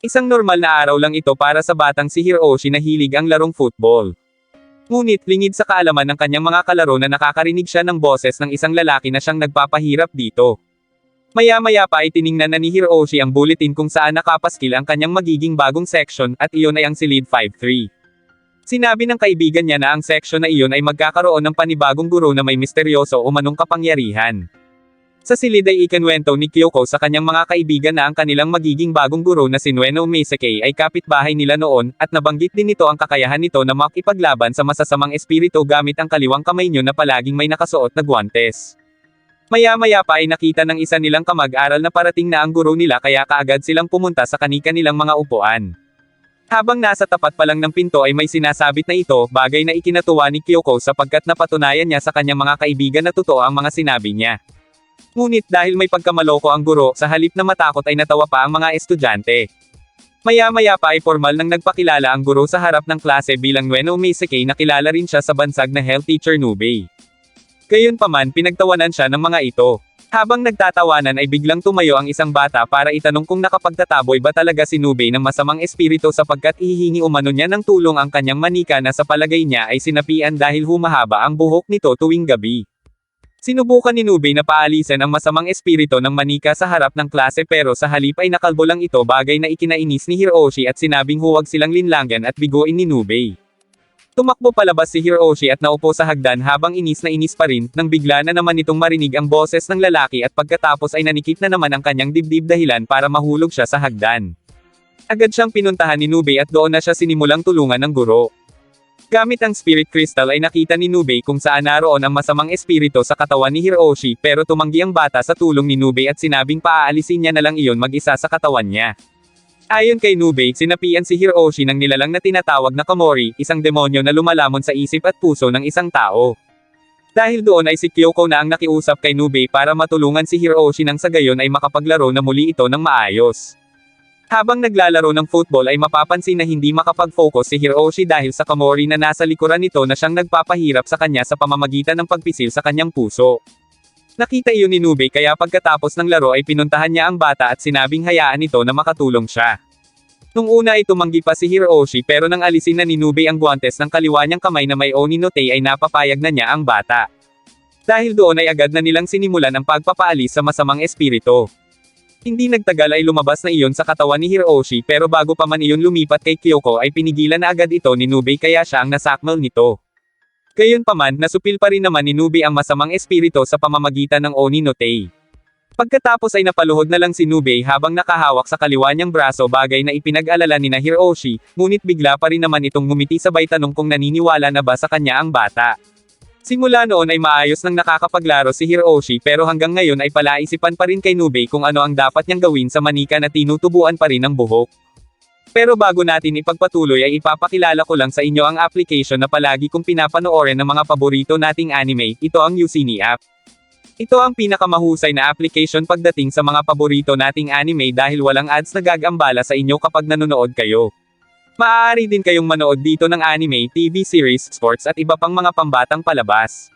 Isang normal na araw lang ito para sa batang si Hiroshi na hilig ang larong football. Ngunit lingid sa kaalaman ng kanyang mga kalaro na nakakarinig siya ng boses ng isang lalaki na siyang nagpapahirap dito. Maya-maya pa ay tiningnan na ni Hiroshi ang bulletin kung saan nakapaskil ang kanyang magiging bagong section at iyon ay ang Silid 5-3. Sinabi ng kaibigan niya na ang section na iyon ay magkakaroon ng panibagong guro na may misteryoso o manong kapangyarihan. Sa silid ay ikinuwento ni Kyoko sa kanyang mga kaibigan na ang kanilang magiging bagong guro na si Nueno Meisake ay kapitbahay nila noon, at nabanggit din nito ang kakayahan nito na makipaglaban sa masasamang espiritu gamit ang kaliwang kamay niyo na palaging may nakasuot na guwantes. Maya-maya pa ay nakita ng isa nilang kamag-aral na parating na ang guro nila kaya kaagad silang pumunta sa kani-kanilang mga upuan. Habang nasa tapat pa lang ng pinto ay may sinasabit na ito, bagay na ikinatuwa ni Kyoko sapagkat napatunayan niya sa kanyang mga kaibigan na totoo ang mga sinabi niya. Ngunit dahil may pagkamaloko ang guro, sa halip na matakot ay natawa pa ang mga estudyante. Maya-maya pa ay formal nang nagpakilala ang guro sa harap ng klase bilang Nueno Meisake na kilala rin siya sa bansag na Health Teacher Nubei. Gayunpaman pinagtawanan siya ng mga ito. Habang nagtatawanan ay biglang tumayo ang isang bata para itanong kung nakapagtataboy ba talaga si Nubei ng masamang espiritu sapagkat ihihingi umano niya ng tulong ang kanyang manika na sa palagay niya ay sinapian dahil humahaba ang buhok nito tuwing gabi. Sinubukan ni Nubei na paalisin ang masamang espiritu ng manika sa harap ng klase pero sa halip ay nakalbo lang ito, bagay na ikinainis ni Hiroshi at sinabing huwag silang linlanggan at biguin ni Nubei. Tumakbo palabas si Hiroshi at naupo sa hagdan habang inis na inis pa rin, nang bigla na naman itong marinig ang boses ng lalaki at pagkatapos ay nanikip na naman ang kanyang dibdib dahilan para mahulog siya sa hagdan. Agad siyang pinuntahan ni Nubei at doon na siya sinimulang tulungan ng guro. Gamit ang Spirit Crystal ay nakita ni Nubei kung saan naroon ang masamang espiritu sa katawan ni Hiroshi pero tumanggi ang bata sa tulong ni Nubei at sinabing paaalisin niya na lang iyon mag-isa sa katawan niya. Ayon kay Nubei, sinapian si Hiroshi ng nilalang na tinatawag na Komori, isang demonyo na lumalamon sa isip at puso ng isang tao. Dahil doon ay si Kyoko na ang nakiusap kay Nubei para matulungan si Hiroshi nang sa gayon ay makapaglaro na muli ito ng maayos. Habang naglalaro ng football ay mapapansin na hindi makapag-focus si Hiroshi dahil sa Komori na nasa likuran nito na siyang nagpapahirap sa kanya sa pamamagitan ng pagpisil sa kanyang puso. Nakita iyon ni Nubei kaya pagkatapos ng laro ay pinuntahan niya ang bata at sinabing hayaan ito na makatulong siya. Nung una ay tumanggi pa si Hiroshi pero nang alisin na ni Nubei ang guwantes ng kaliwa niyang kamay na may Oni no Tei ay napapayag na niya ang bata. Dahil doon ay agad na nilang sinimulan ang pagpapaalis sa masamang espiritu. Hindi nagtagal ay lumabas na iyon sa katawan ni Hiroshi pero bago pa man iyon lumipat kay Kyoko ay pinigilan na agad ito ni Nubei kaya siya ang nasakmal nito. Gayunpaman, nasupil pa rin naman ni Nubei ang masamang espiritu sa pamamagitan ng Oni no Tei. Pagkatapos ay napaluhod na lang si Nubei habang nakahawak sa kaliwa niyang braso, bagay na ipinag-alala ni na Hiroshi, ngunit bigla pa rin naman itong ngumiti sabay tanong kung naniniwala na ba sa kanya ang bata. Simula noon ay maayos nang nakakapaglaro si Hiroshi pero hanggang ngayon ay palaisipan pa rin kay Nubei kung ano ang dapat niyang gawin sa manika na tinutubuan pa rin ng buhok. Pero bago natin ipagpatuloy ay ipapakilala ko lang sa inyo ang application na palagi kong pinapanoorin ng mga paborito nating anime, ito ang Usini app. Ito ang pinakamahusay na application pagdating sa mga paborito nating anime dahil walang ads na gagambala sa inyo kapag nanonood kayo. Maaari din kayong manood dito ng anime, TV series, sports at iba pang mga pambatang palabas.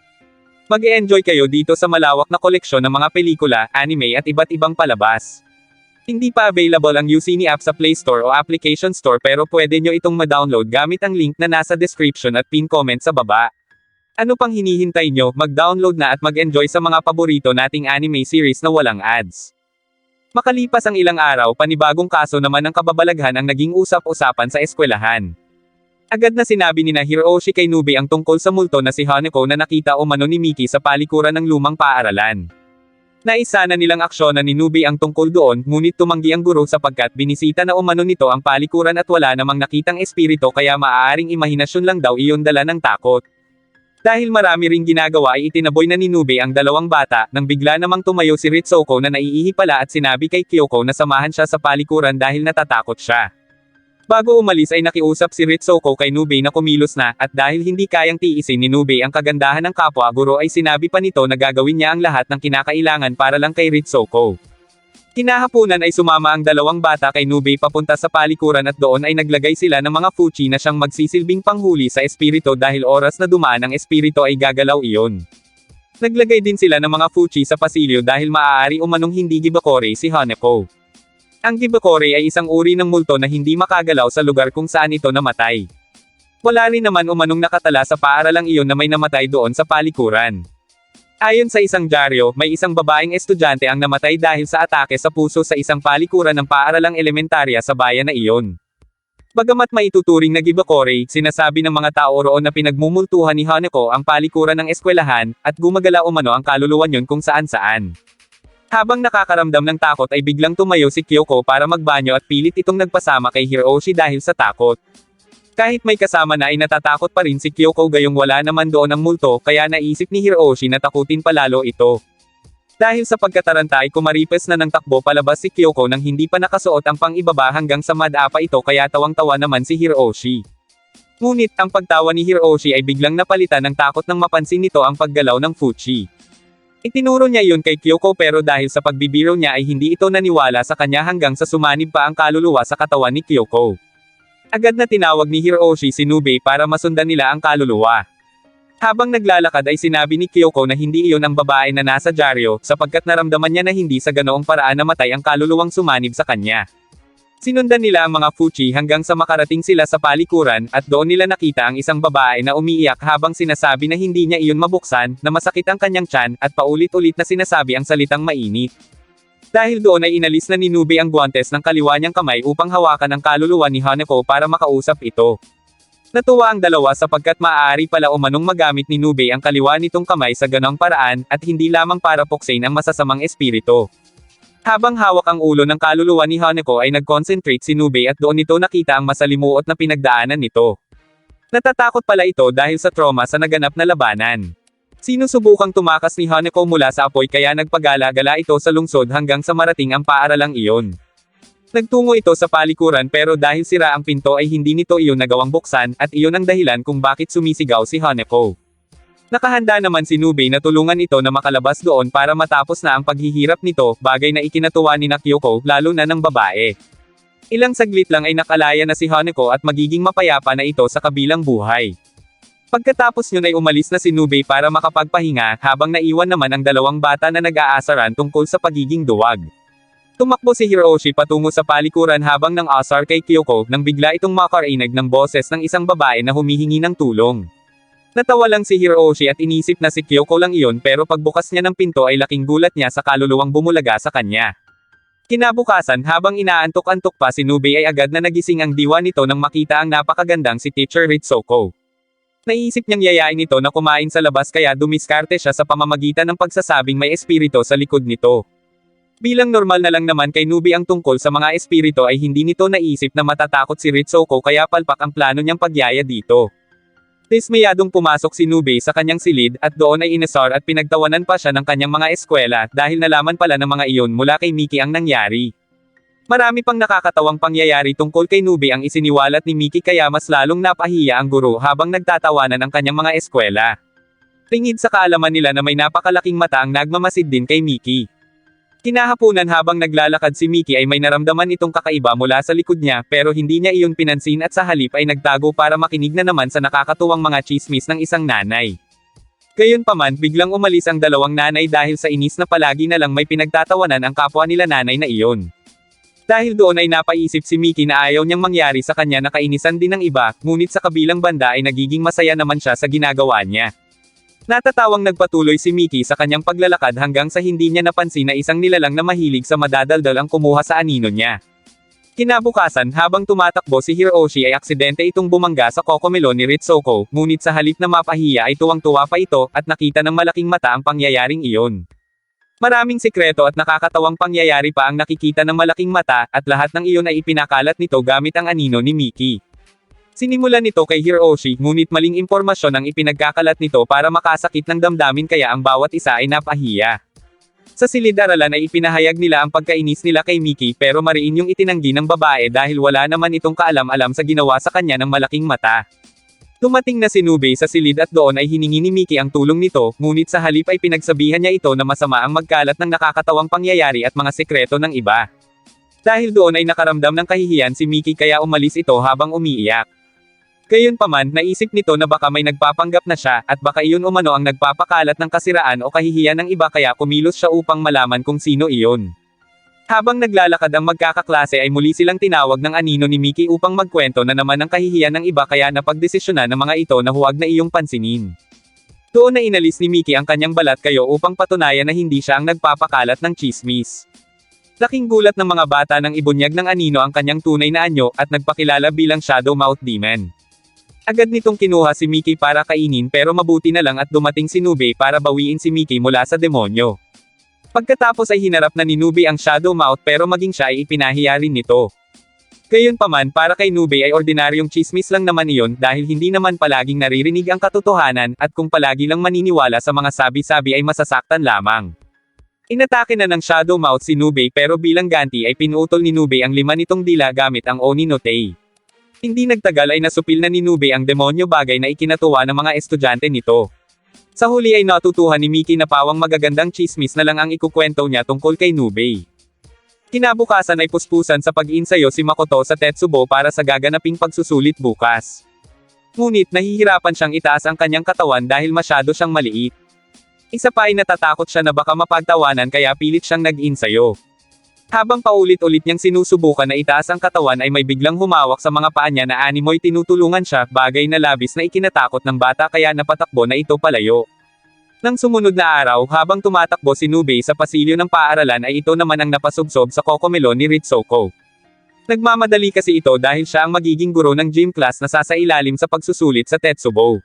Mag-e-enjoy kayo dito sa malawak na koleksyon ng mga pelikula, anime at iba't ibang palabas. Hindi pa available ang Usini app sa Play Store o Application Store pero pwede nyo itong ma-download gamit ang link na nasa description at pin comment sa baba. Ano pang hinihintay nyo, mag-download na at mag-enjoy sa mga paborito nating anime series na walang ads. Makalipas ang ilang araw, panibagong kaso naman ng kababalaghan ang naging usap-usapan sa eskwelahan. Agad na sinabi ni na Hiroshi kay Nubei ang tungkol sa multo na si Hanako na nakita umano ni Miki sa palikuran ng lumang paaralan. Naisa na nilang aksyonan ni Nubei ang tungkol doon, ngunit tumanggi ang guro sapagkat binisita na umano nito ang palikuran at wala namang nakitang espiritu kaya maaaring imahinasyon lang daw iyon dala ng takot. Dahil marami ring ginagawa ay itinaboy na ni Nubei ang dalawang bata, nang bigla namang tumayo si Ritsuko na naiihi pala at sinabi kay Kyoko na samahan siya sa palikuran dahil natatakot siya. Bago umalis ay nakiusap si Ritsuko kay Nubei na kumilos na, at dahil hindi kayang tiisin ni Nubei ang kagandahan ng kapwa guro ay sinabi pa nito na gagawin niya ang lahat ng kinakailangan para lang kay Ritsuko. Kinahapunan ay sumama ang dalawang bata kay Nubei papunta sa palikuran at doon ay naglagay sila ng mga fuchi na siyang magsisilbing panghuli sa espiritu dahil oras na dumaan ang espiritu ay gagalaw iyon. Naglagay din sila ng mga fuchi sa pasilyo dahil maaari umanong hindi gibakore si Hanako. Ang Gibokore ay isang uri ng multo na hindi makagalaw sa lugar kung saan ito namatay. Wala rin naman umanong nakatala sa paaralang iyon na may namatay doon sa palikuran. Ayon sa isang dyaryo, may isang babaeng estudyante ang namatay dahil sa atake sa puso sa isang palikuran ng paaralang elementarya sa bayan na iyon. Bagamat maituturing na Gibokore, sinasabi ng mga tao roon na pinagmumultuhan ni Hanako ang palikuran ng eskwelahan, at gumagala umano ang kaluluwa niyon kung saan-saan. Habang nakakaramdam ng takot ay biglang tumayo si Kyoko para magbanyo at pilit itong nagpasama kay Hiroshi dahil sa takot. Kahit may kasama na ay natatakot pa rin si Kyoko gayong wala naman doon ang multo kaya naisip ni Hiroshi na takutin palalo ito. Dahil sa pagkataranta ay kumaripes na ng takbo palabas si Kyoko nang hindi pa nakasuot ang pang-ibaba hanggang sa madapa ito kaya tawang-tawa naman si Hiroshi. Ngunit ang pagtawa ni Hiroshi ay biglang napalitan ng takot nang mapansin nito ang paggalaw ng Fuchi. Itinuro niya yun kay Kyoko pero dahil sa pagbibiro niya ay hindi ito naniwala sa kanya hanggang sa sumanib pa ang kaluluwa sa katawan ni Kyoko. Agad na tinawag ni Hiroshi si Nubei para masundan nila ang kaluluwa. Habang naglalakad ay sinabi ni Kyoko na hindi iyon ang babae na nasa dyaryo, sapagkat naramdaman niya na hindi sa ganoong paraan namatay ang kaluluwang sumanib sa kanya. Sinundan nila ang mga Fuchi hanggang sa makarating sila sa palikuran, at doon nila nakita ang isang babae na umiiyak habang sinasabi na hindi niya iyon mabuksan, na masakit ang kanyang tiyan, at paulit-ulit na sinasabi ang salitang mainit. Dahil doon ay inalis na ni Nubei ang guwantes ng kaliwa niyang kamay upang hawakan ang kaluluwa ni Hanako para makausap ito. Natuwa ang dalawa sapagkat maaari pala umanong magamit ni Nubei ang kaliwa nitong kamay sa ganong paraan, at hindi lamang para puksain ang masasamang espiritu. Habang hawak ang ulo ng kaluluwa ni Hanako ay nag-concentrate si Nubei at doon nito nakita ang masalimuot na pinagdaanan nito. Natatakot pala ito dahil sa trauma sa naganap na labanan. Sinusubukang tumakas ni Hanako mula sa apoy kaya nagpagala-gala ito sa lungsod hanggang sa marating ang paaralang iyon. Nagtungo ito sa palikuran pero dahil sira ang pinto ay hindi nito iyon nagawang buksan, at iyon ang dahilan kung bakit sumisigaw si Hanako. Nakahanda naman si Nubei na tulungan ito na makalabas doon para matapos na ang paghihirap nito, bagay na ikinatuwa ni Kyoko, lalo na ng babae. Ilang saglit lang ay nakalaya na si Hanako at magiging mapayapa na ito sa kabilang buhay. Pagkatapos yun ay umalis na si Nubei para makapagpahinga, habang naiwan naman ang dalawang bata na nag-aasaran tungkol sa pagiging duwag. Tumakbo si Hiroshi patungo sa palikuran habang nang asar kay Kyoko nang bigla itong makarinig ng boses ng isang babae na humihingi ng tulong. Natawa lang si Hiroshi at inisip na si Kyoko lang iyon pero pagbukas niya ng pinto ay laking gulat niya sa kaluluwang bumulaga sa kanya. Kinabukasan habang inaantok-antok pa si Nubei ay agad na nagising ang diwa nito nang makita ang napakagandang si Teacher Ritsoko. Naisip niyang yayain ito na kumain sa labas kaya dumiskarte siya sa pamamagitan ng pagsasabing may espiritu sa likod nito. Bilang normal na lang naman kay Nubei ang tungkol sa mga espiritu ay hindi nito naisip na matatakot si Ritsoko kaya palpak ang plano niyang pagyaya dito. Dismayadong pumasok si Nubei sa kanyang silid at doon ay inasar at pinagtawanan pa siya ng kanyang mga eskwela dahil nalaman pala ng mga iyon mula kay Miki ang nangyari. Marami pang nakakatawang pangyayari tungkol kay Nubei ang isiniwalat ni Miki kaya mas lalong napahiya ang guro habang nagtatawanan ang kanyang mga eskwela. Tingid sa kaalaman nila na may napakalaking mata ang nagmamasid din kay Miki. Kinahapunan habang naglalakad si Miki ay may naramdaman itong kakaiba mula sa likod niya pero hindi niya iyon pinansin at sa halip ay nagtago para makinig na naman sa nakakatuwang mga chismis ng isang nanay. Gayunpaman biglang umalis ang dalawang nanay dahil sa inis na palagi na lang may pinagtatawanan ang kapwa nila nanay na iyon. Dahil doon ay napaisip si Miki na ayaw niyang mangyari sa kanya na kainisan din ng iba, ngunit sa kabilang banda ay nagiging masaya naman siya sa ginagawa niya. Natatawang nagpatuloy si Miki sa kanyang paglalakad hanggang sa hindi niya napansin na isang nilalang na mahilig sa madadaldal ang kumuha sa anino niya. Kinabukasan habang tumatakbo si Hiroshi ay aksidente itong bumangga sa kokomelo ni Ritsoko, ngunit sa halip na mapahiya ay tuwang-tuwa pa ito at nakita ng malaking mata ang pangyayaring iyon. Maraming sikreto at nakakatawang pangyayari pa ang nakikita ng malaking mata, at lahat ng iyon ay ipinakalat nito gamit ang anino ni Miki. Sinimulan nito kay Hiroshi, ngunit maling impormasyon ang ipinagkakalat nito para makasakit ng damdamin kaya ang bawat isa ay napahiya. Sa silid-aralan ay ipinahayag nila ang pagkainis nila kay Miki pero mariin yung itinanggi ng babae dahil wala naman itong kaalam-alam sa ginawa sa kanya ng malaking mata. Dumating na si Nubei sa silid at doon ay hiningi ni Miki ang tulong nito, ngunit sa halip ay pinagsabihan niya ito na masama ang magkalat ng nakakatawang pangyayari at mga sekreto ng iba. Dahil doon ay nakaramdam ng kahihiyan si Miki kaya umalis ito habang umiiyak. Gayunpaman, naisip nito na baka may nagpapanggap na siya, at baka iyon umano ang nagpapakalat ng kasiraan o kahihiyan ng iba kaya kumilos siya upang malaman kung sino iyon. Habang naglalakad ang magkakaklase ay muli silang tinawag ng anino ni Mickey upang magkwento na naman ang kahihiyan ng iba kaya napagdesisyonan ng mga ito na huwag na iyong pansinin. Doon na inalis ni Mickey ang kanyang balat kayo upang patunayan na hindi siya ang nagpapakalat ng tsismis. Laking gulat ng mga bata nang ibunyag ng anino ang kanyang tunay na anyo at nagpakilala bilang Shadow Mouth Demon. Agad nitong kinuha si Mickey para kainin pero mabuti na lang at dumating si Nubei para bawiin si Mickey mula sa demonyo. Pagkatapos ay hinarap na ni Nubei ang Shadow Mouth pero maging siya ay ipinahiya rin nito. Gayunpaman para kay Nubei ay ordinaryong tsismis lang naman iyon dahil hindi naman palaging naririnig ang katotohanan at kung palagi lang maniniwala sa mga sabi-sabi ay masasaktan lamang. Inatake na ng Shadow Mouth si Nubei pero bilang ganti ay pinutol ni Nubei ang 5 nitong dila gamit ang Oni no Tei. Hindi nagtagal ay nasupil na ni Nubei ang demonyo bagay na ikinatuwa ng mga estudyante nito. Sa huli ay natutuhan ni Mickey na pawang magagandang tsismis na lang ang ikukwento niya tungkol kay Nubei. Kinabukasan ay puspusan sa pag-iinsayo si Makoto sa Tetsubo para sa gaganaping pagsusulit bukas. Ngunit nahihirapan siyang itaas ang kanyang katawan dahil masyado siyang maliit. Isa pa ay natatakot siya na baka mapagtawanan kaya pilit siyang nag-insayo. Habang paulit-ulit niyang sinusubukan na itaas ang katawan ay may biglang humawak sa mga paa niya na animoy tinutulungan siya, bagay na labis na ikinatakot ng bata kaya napatakbo na ito palayo. Nang sumunod na araw habang tumatakbo si Nubei sa pasilyo ng paaralan ay ito naman ang napasubsob sa kokomelo ni Ritsuko. Nagmamadali kasi ito dahil siya ang magiging guro ng gym class na sasailalim sa pagsusulit sa Tetsubo.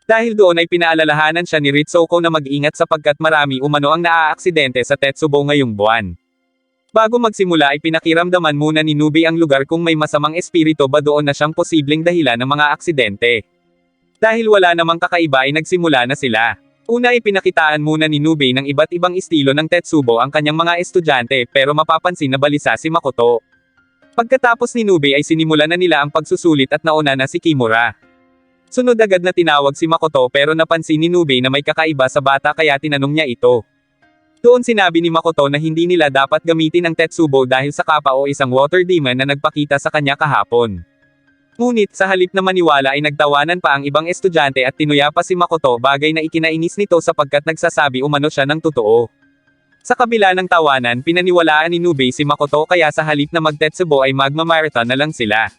Dahil doon ay pinaalalahanan siya ni Ritsuko na mag-ingat sapagkat marami umano ang naaaksidente sa Tetsubo ngayong buwan. Bago magsimula ay pinakiramdaman muna ni Nubei ang lugar kung may masamang espiritu ba doon na siyang posibleng dahilan ng mga aksidente. Dahil wala namang kakaiba ay nagsimula na sila. Una ay pinakitaan muna ni Nubei ng iba't ibang estilo ng Tetsubo ang kanyang mga estudyante pero mapapansin na balisa si Makoto. Pagkatapos ni Nubei ay sinimula na nila ang pagsusulit at nauna na si Kimura. Sunod agad na tinawag si Makoto pero napansin ni Nubei na may kakaiba sa bata kaya tinanong niya ito. Doon sinabi ni Makoto na hindi nila dapat gamitin ang Tetsubo dahil sa kappa o isang water demon na nagpakita sa kanya kahapon. Ngunit sa halip na maniwala ay nagtawanan pa ang ibang estudyante at tinuya pa si Makoto bagay na ikinainis nito sapagkat nagsasabi umano siya ng totoo. Sa kabila ng tawanan pinaniwalaan ni Nubei si Makoto kaya sa halip na mag-Tetsubo ay magma-marathon na lang sila.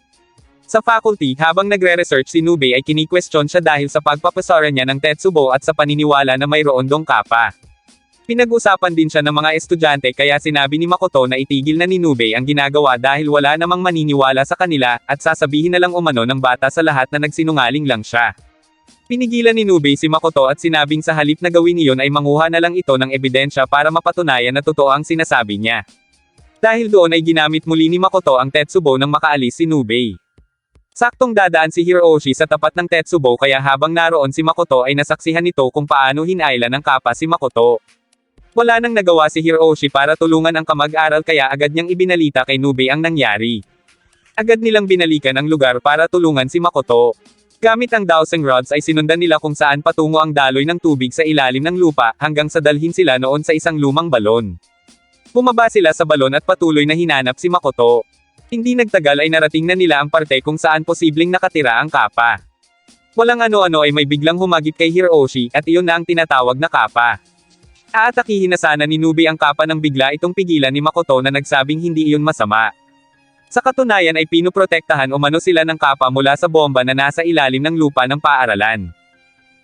Sa faculty habang nagre-research si Nubei ay kini-question siya dahil sa pagpapasara niya ng Tetsubo at sa paniniwala na mayroon dong kappa. Pinag-usapan din siya ng mga estudyante kaya sinabi ni Makoto na itigil na ni Nubei ang ginagawa dahil wala namang maniniwala sa kanila at sasabihin na lang umano ng bata sa lahat na nagsinungaling lang siya. Pinigilan ni Nubei si Makoto at sinabing sa halip na gawin iyon ay manguha na lang ito ng ebidensya para mapatunayan na totoo ang sinasabi niya. Dahil doon ay ginamit muli ni Makoto ang Tetsubo nang makaalis si Nubei. Saktong dadaan si Hiroshi sa tapat ng Tetsubo kaya habang naroon si Makoto ay nasaksihan nito kung paano hinailan ng kappa si Makoto. Wala nang nagawa si Hiroshi para tulungan ang kamag-aral kaya agad niyang ibinalita kay Nubei ang nangyari. Agad nilang binalikan ang lugar para tulungan si Makoto. Gamit ang dowsing rods ay sinundan nila kung saan patungo ang daloy ng tubig sa ilalim ng lupa hanggang sa dalhin sila noon sa isang lumang balon. Bumaba sila sa balon at patuloy na hinanap si Makoto. Hindi nagtagal ay narating na nila ang parte kung saan posibleng nakatira ang kappa. Walang ano-ano ay may biglang humagip kay Hiroshi at iyon na ang tinatawag na kappa. Aatakihin na sana ni Nubei ang kappa nang bigla itong pigilan ni Makoto na nagsabing hindi iyon masama. Sa katunayan ay pinuprotektahan umano sila ng kappa mula sa bomba na nasa ilalim ng lupa ng paaralan.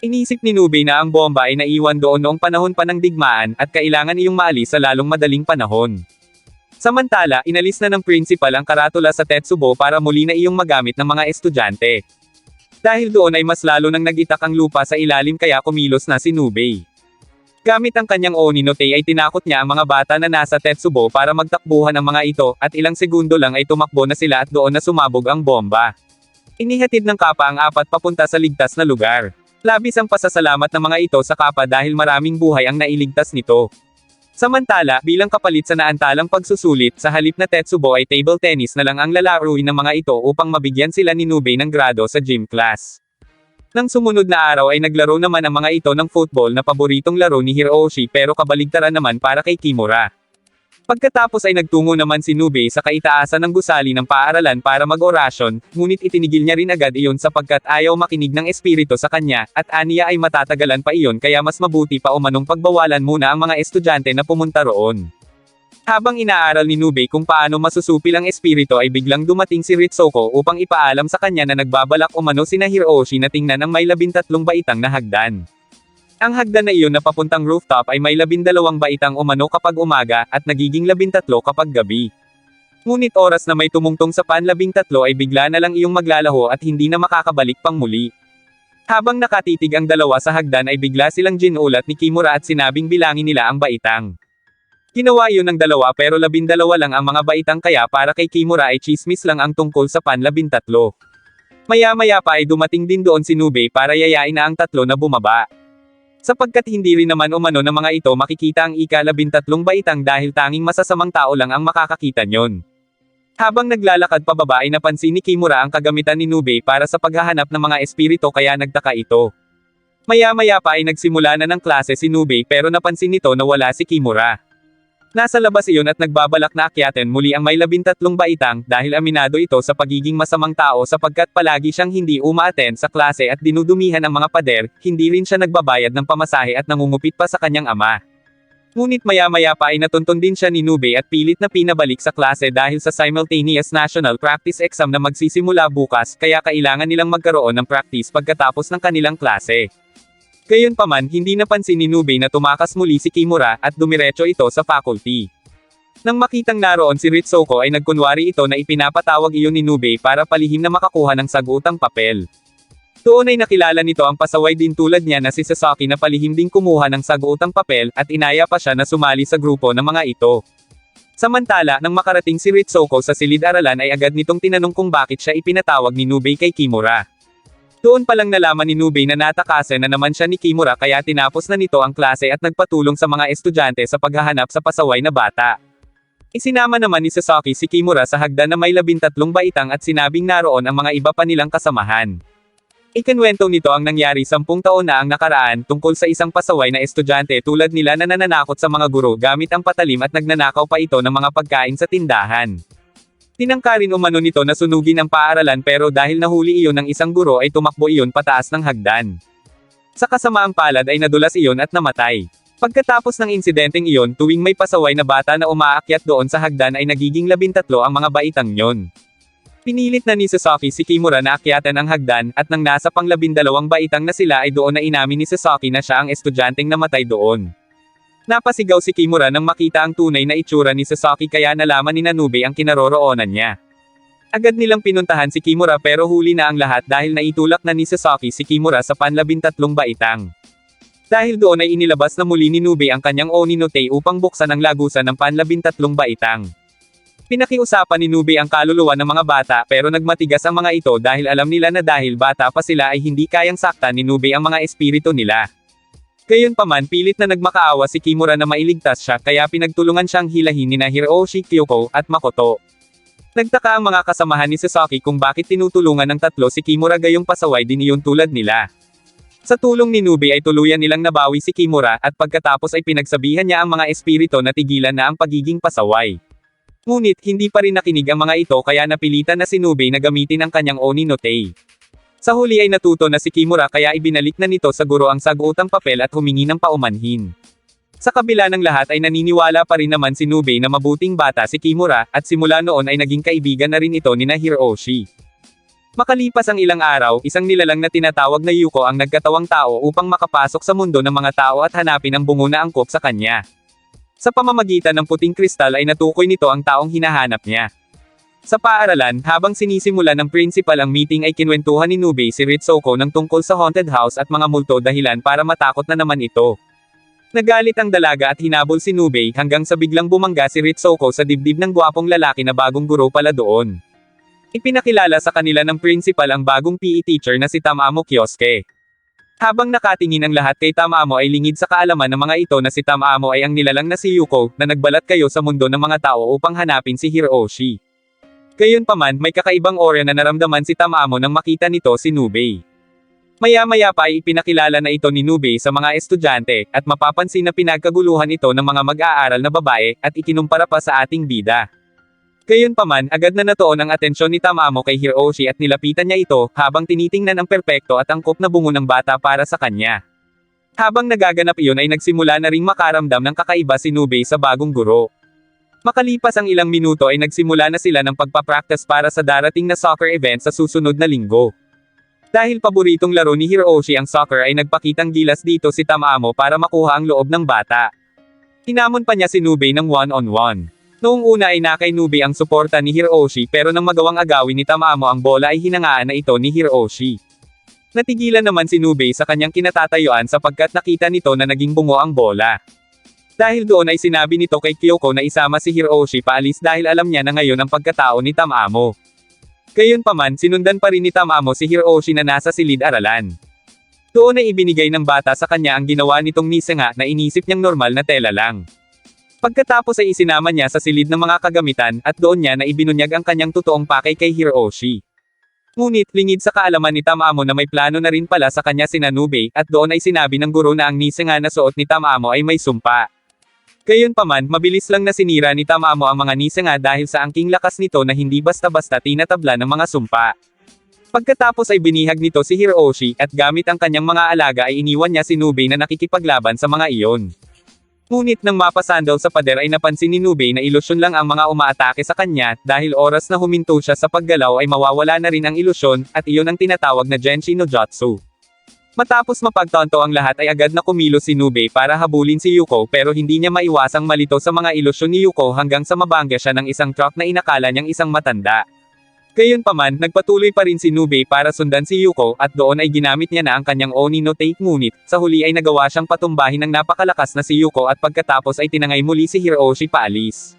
Inisip ni Nubei na ang bomba ay naiwan doon noong panahon pa ng digmaan at kailangan iyong maalis sa lalong madaling panahon. Samantala, inalis na ng principal ang karatula sa Tetsubo para muli na iyong magamit ng mga estudyante. Dahil doon ay mas lalo nang nag-itak ang lupa sa ilalim kaya kumilos na si Nubei. Gamit ang kanyang Oni no Tei ay tinakot niya ang mga bata na nasa Tetsubo para magtakbuhan ang mga ito at ilang segundo lang ay tumakbo na sila at doon na sumabog ang bomba. Inihatid ng kappa ang 4 papunta sa ligtas na lugar. Labis ang pasasalamat ng mga ito sa kappa dahil maraming buhay ang nailigtas nito. Samantala, bilang kapalit sa naantalang pagsusulit, sa halip na Tetsubo ay table tennis na lang ang lalaruin ng mga ito upang mabigyan sila ni Nubei ng grado sa gym class. Nang sumunod na araw ay naglaro naman ang mga ito ng football na paboritong laro ni Hiroshi pero kabaligtaran naman para kay Kimura. Pagkatapos ay nagtungo naman si Nubei sa kaitaasan ng gusali ng paaralan para mag-orasyon, ngunit itinigil niya rin agad iyon sapagkat ayaw makinig ng espiritu sa kanya, at aniya ay matatagalan pa iyon kaya mas mabuti pa umanong pagbawalan muna ang mga estudyante na pumunta roon. Habang inaaral ni Nubei kung paano masusupil ang espiritu ay biglang dumating si Ritsuko upang ipaalam sa kanya na nagbabalak umano sina Hiroshi na tingnan ang may 13 baitang na hagdan. Ang hagdan na iyon na papuntang rooftop ay may 12 baitang umano kapag umaga at nagiging 13 kapag gabi. Ngunit oras na may tumungtong sa pan-13 ay bigla na lang iyong maglalaho at hindi na makakabalik pang muli. Habang nakatitig ang dalawa sa hagdan ay bigla silang ginulat ni Kimura at sinabing bilangin nila ang baitang. Ginawa yun ng dalawa pero 12 lang ang mga baitang kaya para kay Kimura ay chismis lang ang tungkol sa pan-13. Maya-maya pa ay dumating din doon si Nubei para yayain na ang tatlo na bumaba. Sapagkat hindi rin naman umano ng mga ito makikita ang ika-13 baitang dahil tanging masasamang tao lang ang makakakita nyon. Habang naglalakad pababa ay napansin ni Kimura ang kagamitan ni Nubei para sa paghahanap ng mga espiritu kaya nagtaka ito. Maya-maya pa ay nagsimula na ng klase si Nubei pero napansin nito na wala si Kimura. Nasa labas iyon at nagbabalak na akyatin muli ang may 13 baitang dahil aminado ito sa pagiging masamang tao sapagkat palagi siyang hindi uma-attend sa klase at dinudumihan ang mga pader, hindi rin siya nagbabayad ng pamasahe at nangungupit pa sa kanyang ama. Ngunit maya-maya pa ay natuntun din siya ni Nubei at pilit na pinabalik sa klase dahil sa simultaneous national practice exam na magsisimula bukas kaya kailangan nilang magkaroon ng practice pagkatapos ng kanilang klase. Gayunpaman, hindi napansin ni Nubei na tumakas muli si Kimura at dumiretso ito sa faculty. Nang makitang naroon si Ritsuko ay nagkunwari ito na ipinapatawag iyon ni Nubei para palihim na makakuha ng sagutan papel. Doon ay nakilala nito ang pasaway din tulad niya na si Sasaki na palihim ding kumuha ng sagutan papel at inaya pa siya na sumali sa grupo ng mga ito. Samantala, nang makarating si Ritsuko sa silid-aralan ay agad nitong tinanong kung bakit siya ipinatawag ni Nubei kay Kimura. Doon palang nalaman ni Nubei na natakasan na naman siya ni Kimura kaya tinapos na nito ang klase at nagpatulong sa mga estudyante sa paghahanap sa pasaway na bata. Isinama naman ni Sasaki si Kimura sa hagdan na may 13 baitang at sinabing naroon ang mga iba pa nilang kasamahan. Ikinwento nito ang nangyari 10 taon na ang nakaraan tungkol sa isang pasaway na estudyante tulad nila na nananakot sa mga guro gamit ang patalim at nagnanakaw pa ito ng mga pagkain sa tindahan. Tinangka rin umano nito na sunugin ang paaralan pero dahil nahuli iyon ng isang guro ay tumakbo iyon pataas ng hagdan. Sa kasamaang palad ay nadulas iyon at namatay. Pagkatapos ng insidenteng iyon tuwing may pasaway na bata na umaakyat doon sa hagdan ay nagiging 13 ang mga baitang nyon. Pinilit na ni Sasaki si Kimura na akyatan ang hagdan at nang nasa pang 12 baitang na sila ay doon na inamin ni Sasaki na siya ang estudyanteng namatay doon. Napasigaw si Kimura nang makita ang tunay na itsura ni Sasaki kaya nalaman ni Nubei ang kinaroroonan niya. Agad nilang pinuntahan si Kimura pero huli na ang lahat dahil naitulak na ni Sasaki si Kimura sa pan-13 baitang. Dahil doon ay inilabas na muli ni Nubei ang kanyang Oni no Tei upang buksan ang lagusan ng pan-13 baitang. Pinakiusapan ni Nubei ang kaluluwa ng mga bata pero nagmatigas ang mga ito dahil alam nila na dahil bata pa sila ay hindi kayang saktan ni Nubei ang mga espiritu nila. Gayunpaman pilit na nagmakaawa si Kimura na mailigtas siya kaya pinagtulungan siyang hilahin nina Hiroshi, Kyoko, at Makoto. Nagtaka ang mga kasamahan ni Sasaki kung bakit tinutulungan ng tatlo si Kimura gayong pasaway din iyon tulad nila. Sa tulong ni Nubei ay tuluyan nilang nabawi si Kimura at pagkatapos ay pinagsabihan niya ang mga espiritu na tigilan na ang pagiging pasaway. Ngunit hindi pa rin nakinig ang mga ito kaya napilitan na si Nubei na gamitin ang kanyang Oni no Tei. Sa huli ay natuto na si Kimura kaya ibinalik na nito sa guro ang saguutang papel at humingi ng paumanhin. Sa kabila ng lahat ay naniniwala pa rin naman si Nubei na mabuting bata si Kimura, at simula noon ay naging kaibigan na rin ito nina Hiroshi. Makalipas ang ilang araw, isang nilalang na tinatawag na Yuko ang nagkatawang tao upang makapasok sa mundo ng mga tao at hanapin ang bungo na angkop sa kanya. Sa pamamagitan ng puting kristal ay natukoy nito ang taong hinahanap niya. Sa paaralan, habang sinisimula ng principal ang meeting ay kinwentuhan ni Nubei si Ritsuko ng tungkol sa haunted house at mga multo dahilan para matakot na naman ito. Nagalit ang dalaga at hinabol si Nubei hanggang sa biglang bumangga si Ritsuko sa dibdib ng gwapong lalaki na bagong guro pala doon. Ipinakilala sa kanila ng principal ang bagong PE teacher na si Tamamo Kyosuke. Habang nakatingin ang lahat kay Tamamo ay lingid sa kaalaman ng mga ito na si Tamamo ay ang nilalang na si Yuko na nagbalat kayo sa mundo ng mga tao upang hanapin si Hiroshi. Gayunpaman, may kakaibang aura na naramdaman si Tamamo nang makita nito si Nubei. Maya-maya pa ay ipinakilala na ito ni Nubei sa mga estudyante, at mapapansin na pinagkaguluhan ito ng mga mag-aaral na babae, at ikinumpara pa sa ating bida. Gayunpaman, agad na natuon ang atensyon ni Tamamo kay Hiroshi at nilapitan niya ito, habang tinitingnan ang perpekto at angkop na bungo ng bata para sa kanya. Habang nagaganap iyon ay nagsimula na ring makaramdam ng kakaiba si Nubei sa bagong guro. Makalipas ang ilang minuto ay nagsimula na sila ng pagpapractice para sa darating na soccer event sa susunod na linggo. Dahil paboritong laro ni Hiroshi ang soccer ay nagpakitang gilas dito si Tamamo para makuha ang loob ng bata. Hinamon pa niya si Nubei ng one-on-one. Noong una ay nakay Nubei ang suporta ni Hiroshi pero nang magawang agawin ni Tamamo ang bola ay hinangaan na ito ni Hiroshi. Natigilan naman si Nubei sa kanyang kinatatayuan sapagkat nakita nito na naging bungo ang bola. Dahil doon ay sinabi nito kay Kyoko na isama si Hiroshi paalis dahil alam niya na ngayon ang pagkatao ni Tamamo. Gayunpaman sinundan pa rin ni Tamamo si Hiroshi na nasa silid-aralan. Doon ay ibinigay ng bata sa kanya ang ginawa nitong Nisenga na inisip niyang normal na tela lang. Pagkatapos ay isinama niya sa silid ng mga kagamitan at doon niya na ibinunyag ang kanyang totoong pakay kay Hiroshi. Ngunit lingid sa kaalaman ni Tamamo na may plano na rin pala sa kanya sina Nubei at doon ay sinabi ng guro na ang Nisenga na suot ni Tamamo ay may sumpa. Gayunpaman, mabilis lang na sinira ni Tamamo ang mga Nisenga dahil sa angking lakas nito na hindi basta-basta tinatabla ng mga sumpa. Pagkatapos ay binihag nito si Hiroshi at gamit ang kanyang mga alaga ay iniwan niya si Nubei na nakikipaglaban sa mga iyon. Ngunit nang mapasandal sa pader ay napansin ni Nubei na ilusyon lang ang mga umaatake sa kanya dahil oras na huminto siya sa paggalaw ay mawawala na rin ang ilusyon at iyon ang tinatawag na Genshi no Jutsu. Matapos mapagtanto ang lahat ay agad na kumilos si Nubei para habulin si Yuko pero hindi niya maiwasang malito sa mga ilusyon ni Yuko hanggang sa mabangga siya ng isang truck na inakala niyang isang matanda. Gayunpaman, nagpatuloy pa rin si Nubei para sundan si Yuko at doon ay ginamit niya na ang kanyang Oni no Take ngunit, sa huli ay nagawa siyang patumbahin ng napakalakas na si Yuko at pagkatapos ay tinangay muli si Hiroshi paalis.